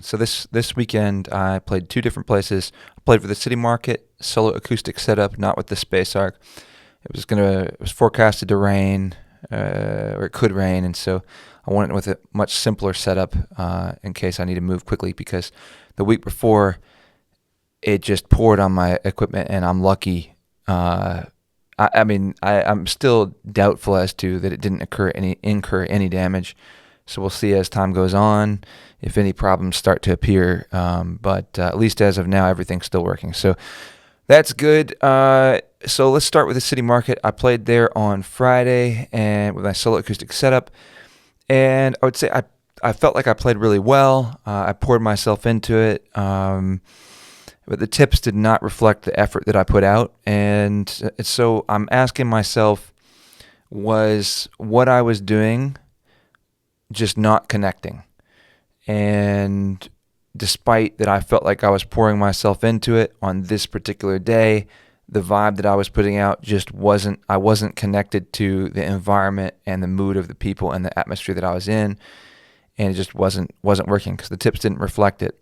So this weekend I played two different places. I played for the City Market, solo acoustic setup, not with the Space Arc. It was forecasted to rain, or it could rain, and so I went with a much simpler setup in case I need to move quickly, because the week before it just poured on my equipment, and I'm lucky. I'm still doubtful as to that it didn't incur any damage. So we'll see as time goes on if any problems start to appear. But at least as of now, everything's still working. So that's good. So let's start with the City Market. I played there on Friday and with my solo acoustic setup. And I would say I felt like I played really well. I poured myself into it. But the tips did not reflect the effort that I put out. And so I'm asking myself, was what I was doing just not connecting? And despite that I felt like I was pouring myself into it on this particular day, the vibe that I was putting out I wasn't connected to the environment and the mood of the people and the atmosphere that I was in, and it just wasn't working because the tips didn't reflect it.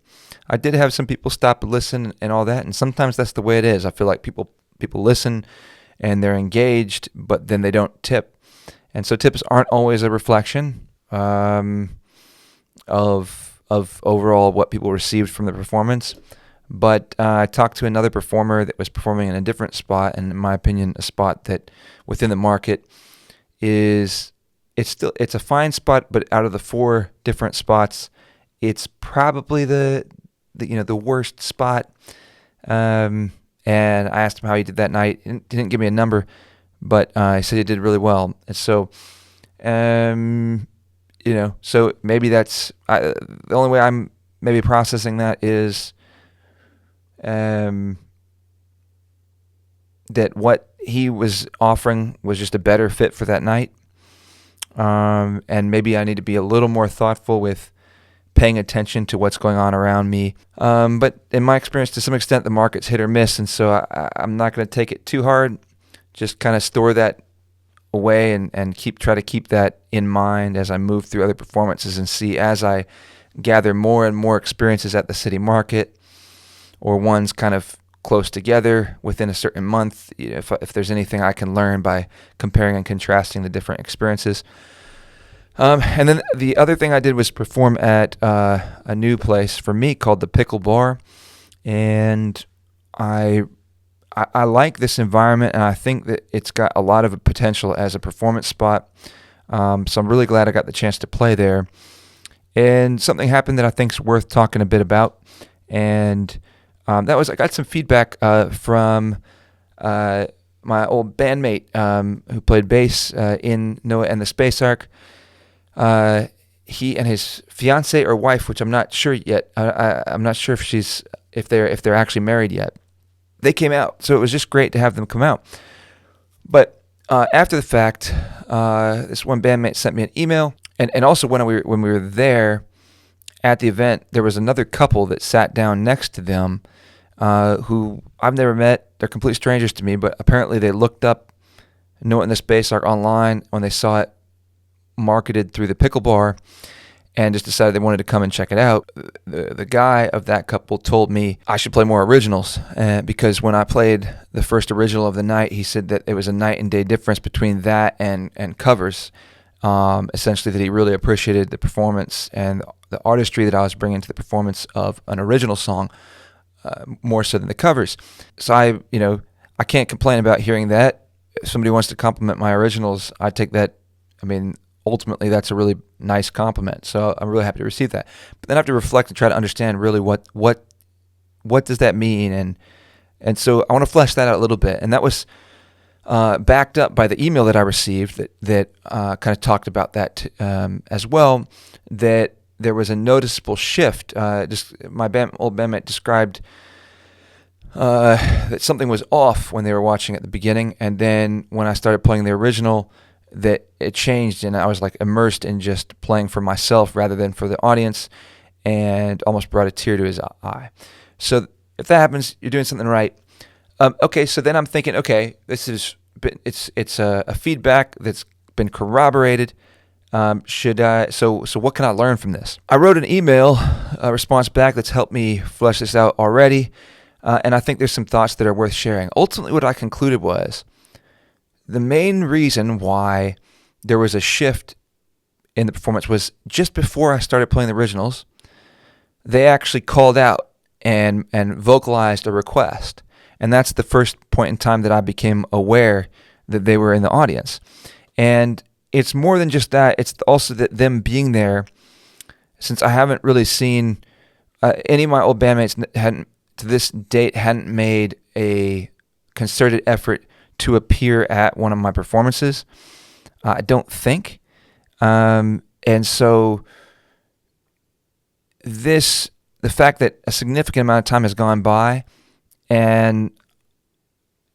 I did have some people stop and listen and all that, and sometimes that's the way it is. I feel like people listen and they're engaged, but then they don't tip. And so tips aren't always a reflection of overall what people received from the performance. But I talked to another performer that was performing in a different spot, and in my opinion, a spot that within the market it's a fine spot, but out of the four different spots, it's probably the worst spot. And I asked him how he did that night. He didn't give me a number, but he said he did really well. And so, so maybe that's the only way I'm maybe processing that is that what he was offering was just a better fit for that night. And maybe I need to be a little more thoughtful with paying attention to what's going on around me. But in my experience, to some extent, the market's hit or miss, and so I'm not going to take it too hard. Just kind of store that away and try to keep that in mind as I move through other performances and see as I gather more and more experiences at the City Market or ones kind of close together within a certain month, if there's anything I can learn by comparing and contrasting the different experiences. And then the other thing I did was perform at a new place for me called the Pickle Bar, and I like this environment, and I think that it's got a lot of potential as a performance spot. So I'm really glad I got the chance to play there. And something happened that I think is worth talking a bit about, and I got some feedback from my old bandmate who played bass in Noah and the Space Arc. He and his fiance or wife, which I'm not sure yet. I'm not sure if they're actually married yet. They came out, so it was just great to have them come out. But after the fact, this one bandmate sent me an email, and also when we were there at the event, there was another couple that sat down next to them, who I've never met. They're complete strangers to me, but apparently they looked up Noah and the Space Arc online when they saw it marketed through the Pickle Bar and just decided they wanted to come and check it out. The guy of that couple told me I should play more originals because when I played the first original of the night, he said that it was a night and day difference between that and covers. Essentially that he really appreciated the performance and the artistry that I was bringing to the performance of an original song more so than the covers. So I can't complain about hearing that. If somebody wants to compliment my originals, I take that. Ultimately, that's a really nice compliment. So I'm really happy to receive that. But then I have to reflect and try to understand really what does that mean, and so I want to flesh that out a little bit. And that was backed up by the email that I received that kind of talked about that as well. That there was a noticeable shift. Just my old bandmate described that something was off when they were watching at the beginning, and then when I started playing the original, that it changed, and I was like immersed in just playing for myself rather than for the audience, and almost brought a tear to his eye. So if that happens, you're doing something right. Okay, so then I'm thinking, okay, it's a feedback that's been corroborated. should I? So what can I learn from this? I wrote an email response back that's helped me flesh this out already, and I think there's some thoughts that are worth sharing. Ultimately, what I concluded was the main reason why there was a shift in the performance was just before I started playing the originals, they actually called out and vocalized a request. And that's the first point in time that I became aware that they were in the audience. And it's more than just that. It's also that them being there, since I haven't really seen any of my old bandmates hadn't to this date hadn't made a concerted effort to appear at one of my performances. I don't think. And so the fact that a significant amount of time has gone by, and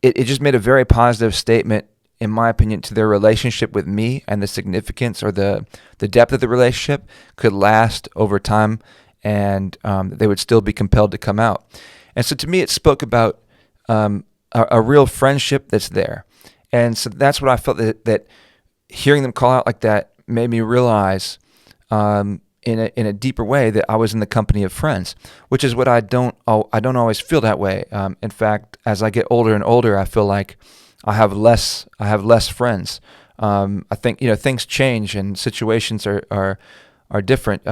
it just made a very positive statement, in my opinion, to their relationship with me, and the significance or the depth of the relationship could last over time, and they would still be compelled to come out. And so to me, it spoke about a real friendship that's there. And so that's what I felt that hearing them call out like that made me realize in a deeper way that I was in the company of friends, which is what I don't always feel that way. In fact, as I get older and older, I feel like I have less friends. I think things change and situations are different.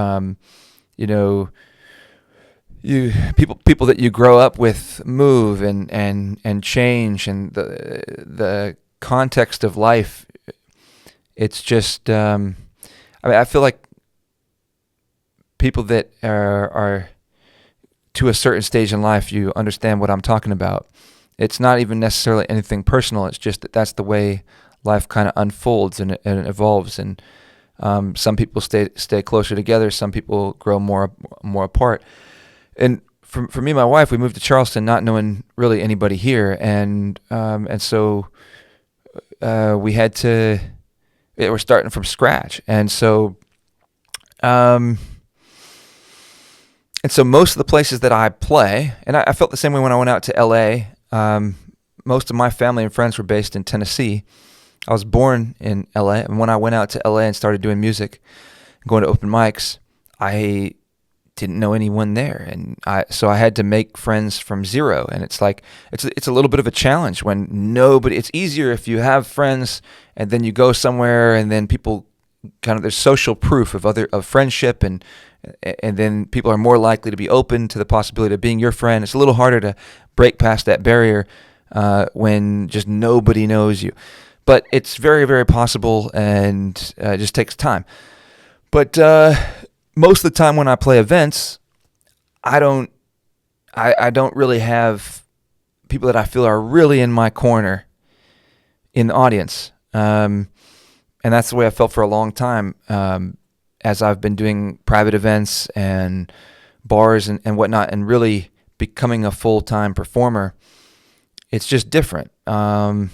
People that you grow up with move and change, and the context of life. It's just I feel like people that are to a certain stage in life, you understand what I'm talking about. It's not even necessarily anything personal. It's just that's the way life kind of unfolds and it evolves. And some people stay closer together. Some people grow more apart. And for me and my wife, we moved to Charleston not knowing really anybody here, and so we had to. We're starting from scratch, and so most of the places that I play, and I felt the same way when I went out to L.A. Most of my family and friends were based in Tennessee. I was born in L.A., and when I went out to L.A. and started doing music, going to open mics, I didn't know anyone there, and so I had to make friends from zero. And it's like it's a little bit of a challenge when nobody. It's easier if you have friends, and then you go somewhere, and then people there's social proof of friendship, and then people are more likely to be open to the possibility of being your friend. It's a little harder to break past that barrier when just nobody knows you, but it's very, very possible, and it just takes time. But most of the time when I play events, I don't really have people that I feel are really in my corner in the audience. And that's the way I felt for a long time as I've been doing private events and bars and whatnot, and really becoming a full-time performer. It's just different. And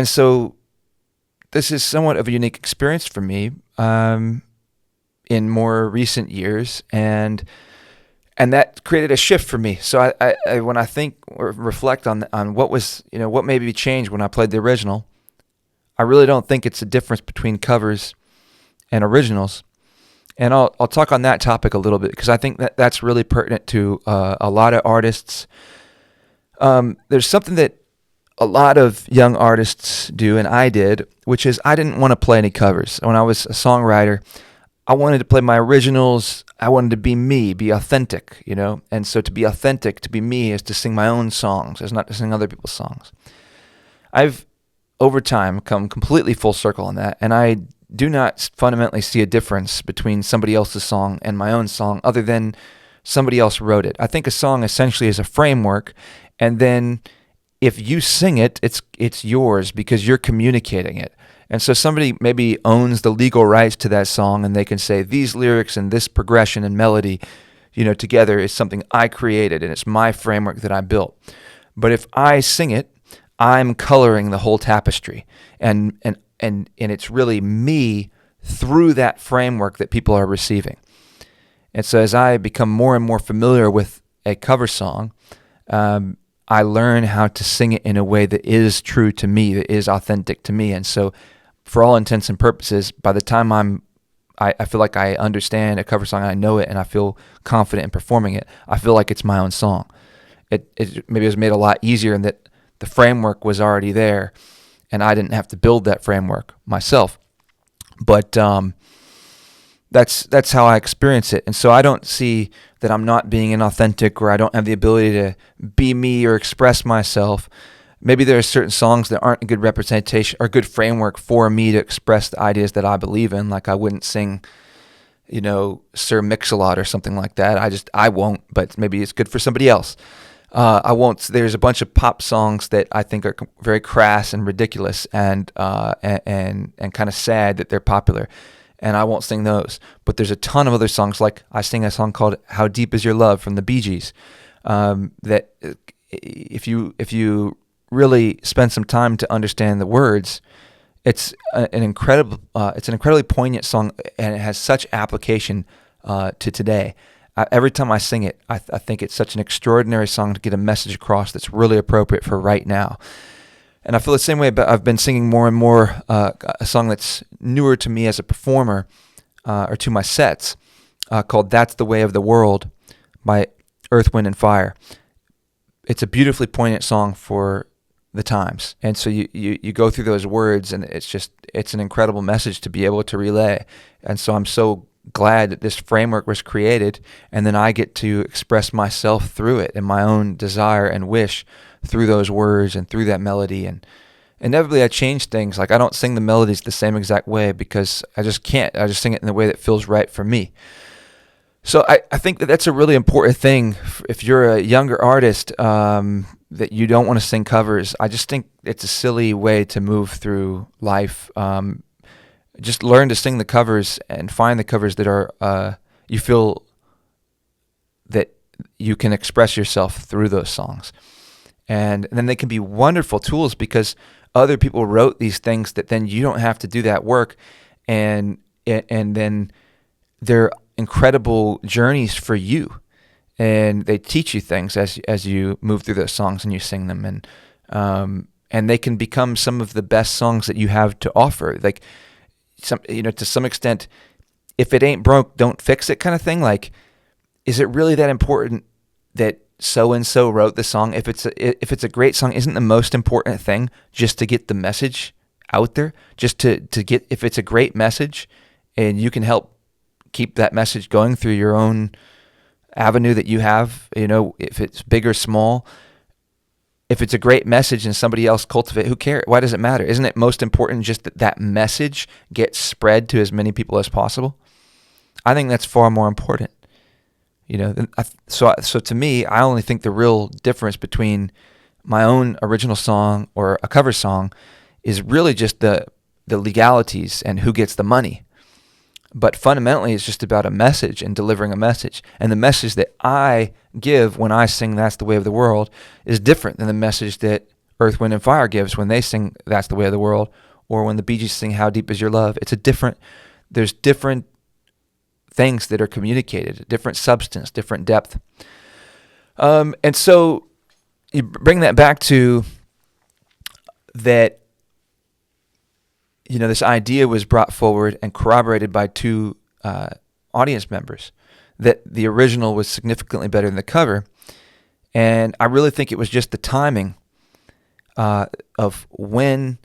so this is somewhat of a unique experience for me in more recent years, and that created a shift for me. So I when I think or reflect on what was what maybe changed when I played the original, I really don't think it's a difference between covers and originals, and I'll talk on that topic a little bit because I think that's really pertinent to a lot of artists. There's something that a lot of young artists do, and I did, which is I didn't want to play any covers. When I was a songwriter, I wanted to play my originals. I wanted to be me, be authentic, And so to be authentic, to be me, is to sing my own songs, is not to sing other people's songs. I've, over time, come completely full circle on that, and I do not fundamentally see a difference between somebody else's song and my own song other than somebody else wrote it. I think a song essentially is a framework, and then if you sing it, it's yours because you're communicating it. And so somebody maybe owns the legal rights to that song, and they can say these lyrics and this progression and melody, together is something I created, and it's my framework that I built. But if I sing it, I'm coloring the whole tapestry, and it's really me through that framework that people are receiving. And so as I become more and more familiar with a cover song, I learn how to sing it in a way that is true to me, that is authentic to me. And so for all intents and purposes, by the time I feel like I understand a cover song and I know it and I feel confident in performing it, I feel like it's my own song. It maybe was made a lot easier in that the framework was already there and I didn't have to build that framework myself. But that's how I experience it. And so I don't see that I'm not being inauthentic or I don't have the ability to be me or express myself. Maybe there are certain songs that aren't a good representation or good framework for me to express the ideas that I believe in. Like I wouldn't sing, Sir Mix-a-Lot or something like that. I won't, but maybe it's good for somebody else. I won't. There's a bunch of pop songs that I think are very crass and ridiculous and kind of sad that they're popular, and I won't sing those. But there's a ton of other songs, like I sing a song called "How Deep Is Your Love" from the Bee Gees. That if you really spend some time to understand the words, it's an incredibly poignant song, and it has such application to today. Every time I sing it, I think it's such an extraordinary song to get a message across that's really appropriate for right now. And I feel the same way, but I've been singing more and more a song that's newer to me as a performer, or to my sets, called "That's the Way of the World" by Earth, Wind, and Fire. It's a beautifully poignant song for the times. And so you go through those words, and it's an incredible message to be able to relay. And so I'm so glad that this framework was created, and then I get to express myself through it and my own desire and wish through those words and through that melody. And inevitably I change things. Like I don't sing the melodies the same exact way because I just can't. I just sing it in the way that feels right for me. So I think that that's a really important thing. If you're a younger artist that you don't want to sing covers, I just think it's a silly way to move through life. Just learn to sing the covers and find the covers that are you feel that you can express yourself through those songs. And then they can be wonderful tools because other people wrote these things that then you don't have to do that work, and then they're incredible journeys for you, and they teach you things as you move through those songs and you sing them, and they can become some of the best songs that you have to offer. Like to some extent, if it ain't broke, don't fix it kind of thing. Like, is it really that important that so and so wrote the song? If it's a great song, isn't the most important thing just to get the message out there? Just to get, if it's a great message, and you can help keep that message going through your own avenue that you have. If it's big or small. If it's a great message and somebody else cultivate, who cares? Why does it matter? Isn't it most important just that message gets spread to as many people as possible? I think that's far more important. So to me, I only think the real difference between my own original song or a cover song is really just the legalities and who gets the money. But fundamentally, it's just about a message and delivering a message. And the message that I give when I sing "That's the Way of the World" is different than the message that Earth, Wind, and Fire gives when they sing "That's the Way of the World," or when the Bee Gees sing "How Deep Is Your Love." There's different things that are communicated, different substance, different depth. And so you bring that back to that. This idea was brought forward and corroborated by two audience members, that the original was significantly better than the cover. And I really think it was just the timing of when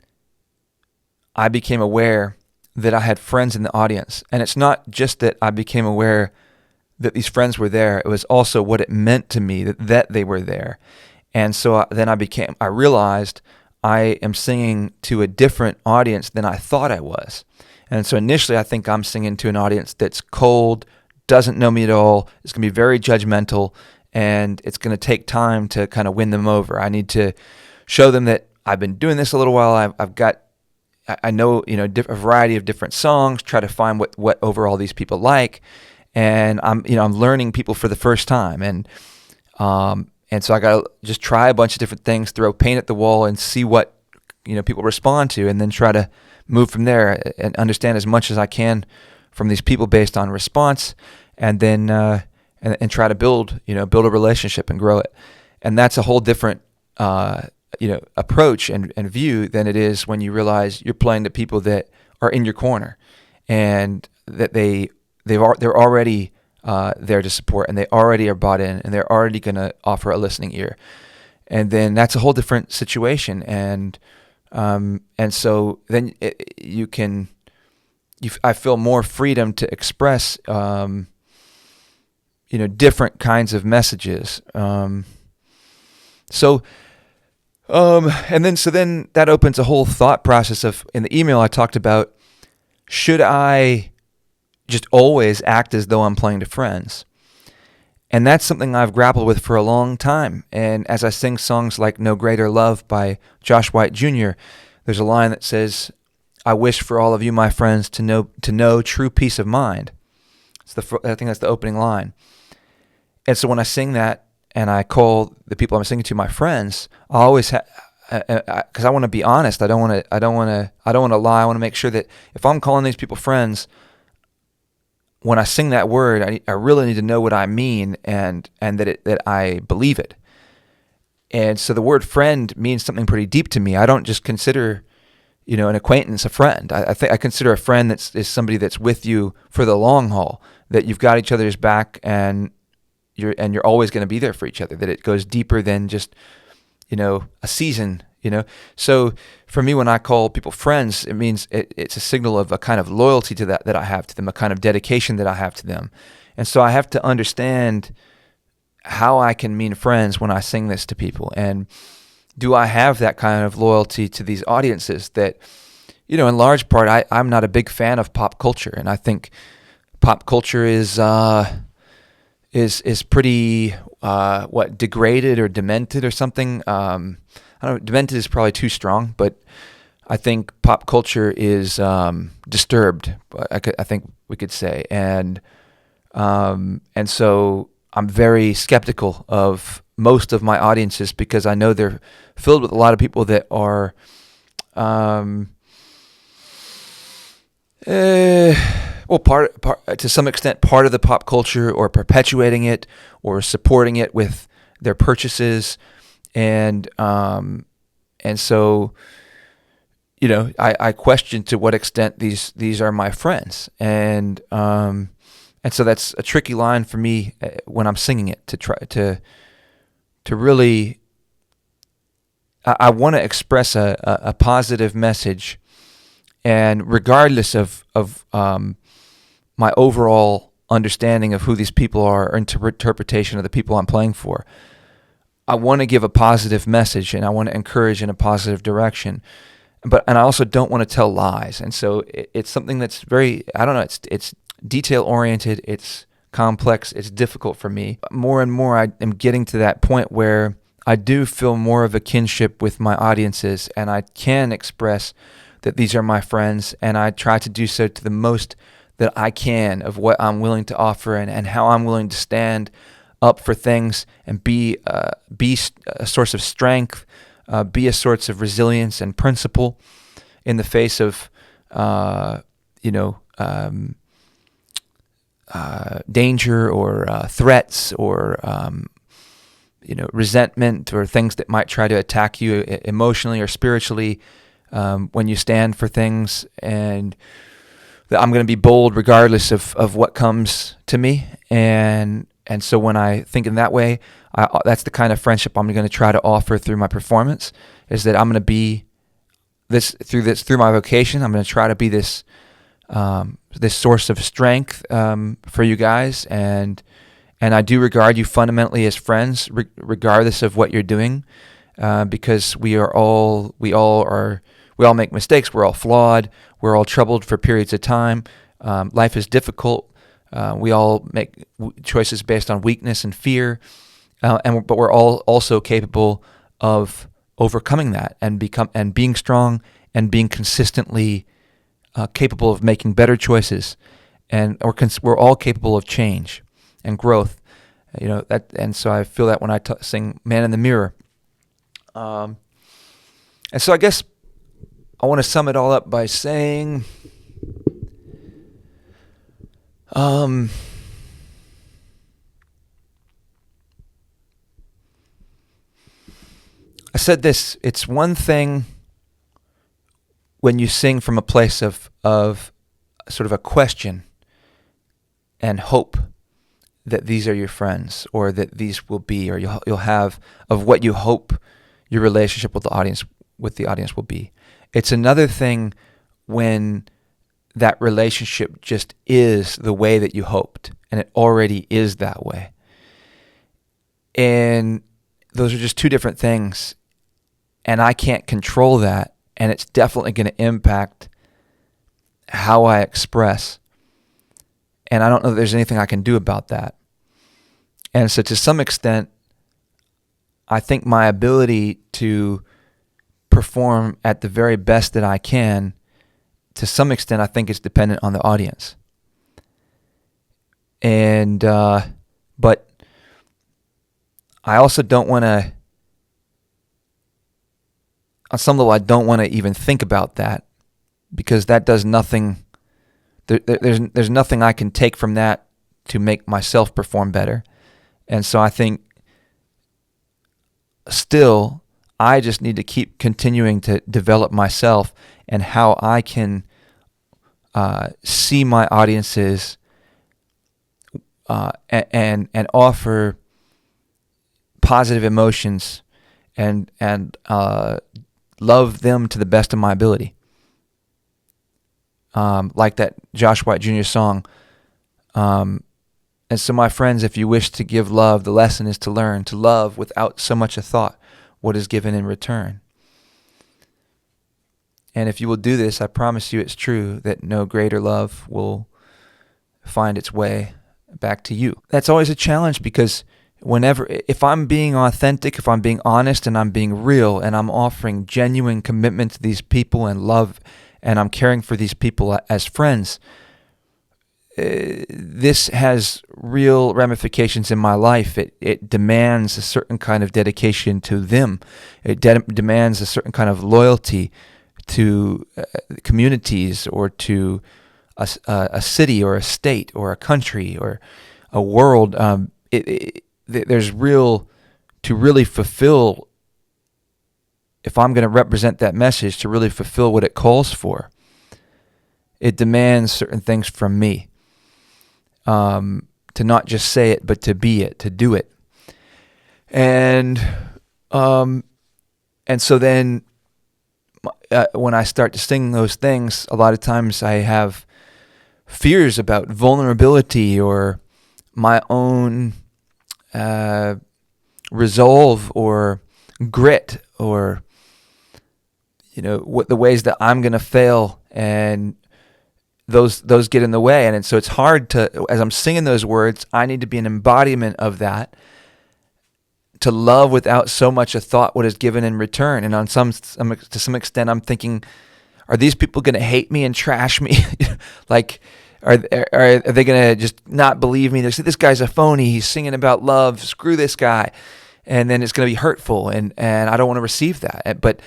I became aware that I had friends in the audience. And it's not just that I became aware that these friends were there, it was also what it meant to me that they were there. And so then I realized I am singing to a different audience than I thought I was. And so initially I think I'm singing to an audience that's cold, doesn't know me at all, is going to be very judgmental, and it's going to take time to kind of win them over. I need to show them that I've been doing this a little while. I know a variety of different songs, try to find what overall these people like, and I'm learning people for the first time, and so I got to just try a bunch of different things, throw paint at the wall, and see what people respond to, and then try to move from there and understand as much as I can from these people based on response, and then and try to build a relationship and grow it. And that's a whole different approach and view than it is when you realize you're playing to people that are in your corner, and that they're already there to support, and they already are bought in, and they're already going to offer a listening ear. And then that's a whole different situation. And so then I feel more freedom to express, different kinds of messages. And then that opens a whole thought process of, in the email I talked about, should I just always act as though I'm playing to friends? And that's something I've grappled with for a long time. And as I sing songs like No Greater Love by Josh White Jr., there's a line that says, I wish for all of you, my friends, to know true peace of mind. I think that's the opening line. And so when I sing that and I call the people I'm singing to my friends, I always because I want to be honest. I don't want to lie. I want to make sure that if I'm calling these people friends, when I sing that word, I really need to know what I mean, and that I believe it. And so the word friend means something pretty deep to me. I don't just consider, an acquaintance a friend. I consider a friend is somebody that's with you for the long haul, that you've got each other's back, and you're always going to be there for each other, that it goes deeper than just, a season, So for me, when I call people friends, it means it's a signal of a kind of loyalty to that I have to them, a kind of dedication that I have to them. And so I have to understand how I can mean friends when I sing this to people. And do I have that kind of loyalty to these audiences that, in large part, I'm not a big fan of pop culture. And I think pop culture is pretty degraded or demented or something. I don't know, demented is probably too strong, but I think pop culture is disturbed. I think we could say, and so I'm very skeptical of most of my audiences, because I know they're filled with a lot of people that are part to some extent part of the pop culture, or perpetuating it, or supporting it with their purchases, and so I question to what extent these are my friends, and so that's a tricky line for me when I'm singing it, to try to really. I want to express a positive message, and regardless of my overall understanding of who these people are, or interpretation of the people I'm playing for, I want to give a positive message, and I want to encourage in a positive direction. And I also don't want to tell lies. And so it's something that's very, I don't know, it's detail oriented, it's complex, it's difficult for me. More and more I am getting to that point where I do feel more of a kinship with my audiences, and I can express that these are my friends, and I try to do so to the most that I can of what I'm willing to offer, and how I'm willing to stand up for things and be a source of strength, be a source of resilience and principle in the face of danger, or threats, or resentment, or things that might try to attack you emotionally or spiritually, when you stand for things. And that I'm going to be bold regardless of what comes to me. And so when I think in that way, that's the kind of friendship I'm going to try to offer through my performance, is that I'm going to be through my vocation. I'm going to try to be this source of strength for you guys, and I do regard you fundamentally as friends, regardless of what you're doing, because we all make mistakes. We're all flawed. We're all troubled for periods of time. Life is difficult. We all make choices based on weakness and fear, but we're all also capable of overcoming that, and being strong, and being consistently capable of making better choices, and we're all capable of change and growth. And so I feel that when I sing "Man in the Mirror," and so I guess I want to sum it all up by saying, I said this, it's one thing when you sing from a place of sort of a question and hope that these are your friends, or that these will be, or you'll have, of what you hope your relationship with the audience will be. It's another thing when that relationship just is the way that you hoped, and it already is that way. And those are just two different things, and I can't control that, and it's definitely going to impact how I express. And I don't know that there's anything I can do about that. And so to some extent, I think my ability to perform at the very best that I can, to some extent, I think it's dependent on the audience. And, but I also don't want to, on some level, I don't want to even think about that, because that does nothing. There's nothing I can take from that to make myself perform better. And so I think still I just need to keep continuing to develop myself and how I can see my audiences and offer positive emotions and love them to the best of my ability. Like that Josh White Jr. song. And so, my friends, if you wish to give love, the lesson is to learn to love without so much a thought what is given in return. And if you will do this, I promise you it's true that no greater love will find its way back to you. That's always a challenge, because if I'm being authentic, if I'm being honest and I'm being real and I'm offering genuine commitment to these people and love, and I'm caring for these people as friends, this has real ramifications in my life. It demands a certain kind of dedication to them. It demands a certain kind of loyalty to communities, or to a city, or a state, or a country, or a world. There's to really fulfill, if I'm going to represent that message, to really fulfill what it calls for, it demands certain things from me. To not just say it, but to be it, to do it. And so then when I start to sing those things, a lot of times I have fears about vulnerability, or my own resolve, or grit, or what the ways that I'm going to fail, and those get in the way. And so it's hard to, as I'm singing those words, I need to be an embodiment of that, to love without so much a thought what is given in return. And to some extent, I'm thinking, are these people going to hate me and trash me? Like, are they going to just not believe me? They say, this guy's a phony, he's singing about love, screw this guy. And then it's going to be hurtful, and I don't want to receive that. But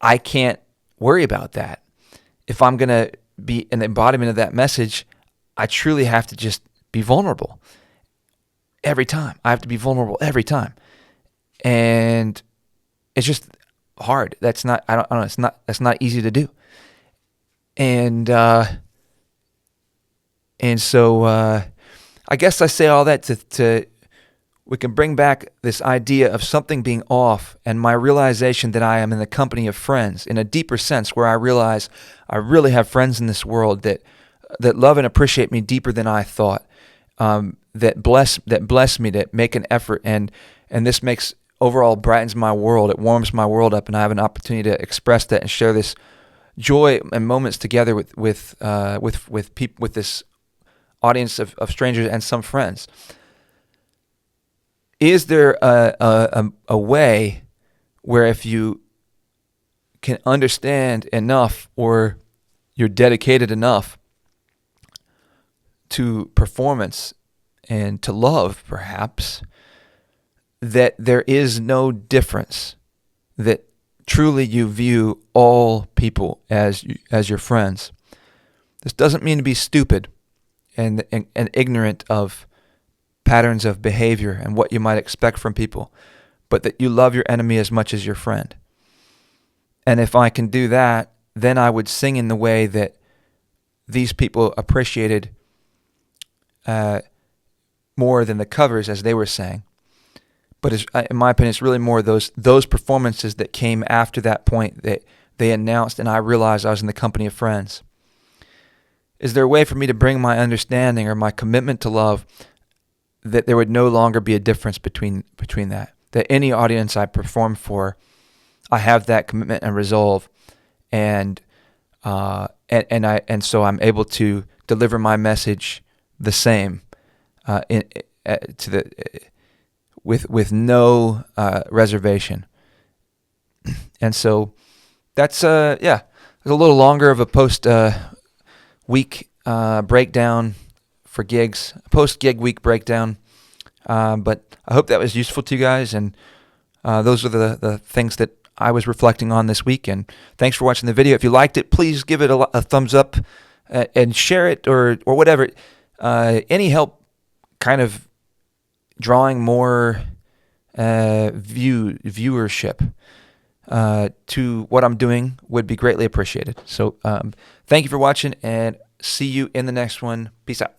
I can't worry about that. If I'm going to be an embodiment of that message, I truly have to just be vulnerable every time. I have to be vulnerable every time. And it's just hard. That's not easy to do. And so I guess I say all that to we can bring back this idea of something being off, and my realization that I am in the company of friends in a deeper sense, where I realize I really have friends in this world that love and appreciate me deeper than I thought, that bless me, that make an effort, and this makes overall brightens my world. It warms my world up, and I have an opportunity to express that and share this joy and moments together with people, with this audience of strangers and some friends. Is there a way where, if you can understand enough, or you're dedicated enough to performance and to love, perhaps, that there is no difference, that truly you view all people as your friends? This doesn't mean to be stupid and ignorant of patterns of behavior and what you might expect from people. but that you love your enemy as much as your friend. And if I can do that, then I would sing in the way that these people appreciated more than the covers, as they were saying. But in my opinion, it's really more those performances that came after that point that they announced, and I realized I was in the company of friends. Is there a way for me to bring my understanding or my commitment to love that there would no longer be a difference between that? That any audience I perform for, I have that commitment and resolve, and so I'm able to deliver my message the same, with no reservation. And so that's it's a little longer of a post week breakdown for gigs, post gig week breakdown. But I hope that was useful to you guys, and those are the things that I was reflecting on this week. And thanks for watching the video. If you liked it, please give it a thumbs up and share it or whatever. Any help kind of drawing more viewership to what I'm doing would be greatly appreciated. So thank you for watching, and see you in the next one. Peace out.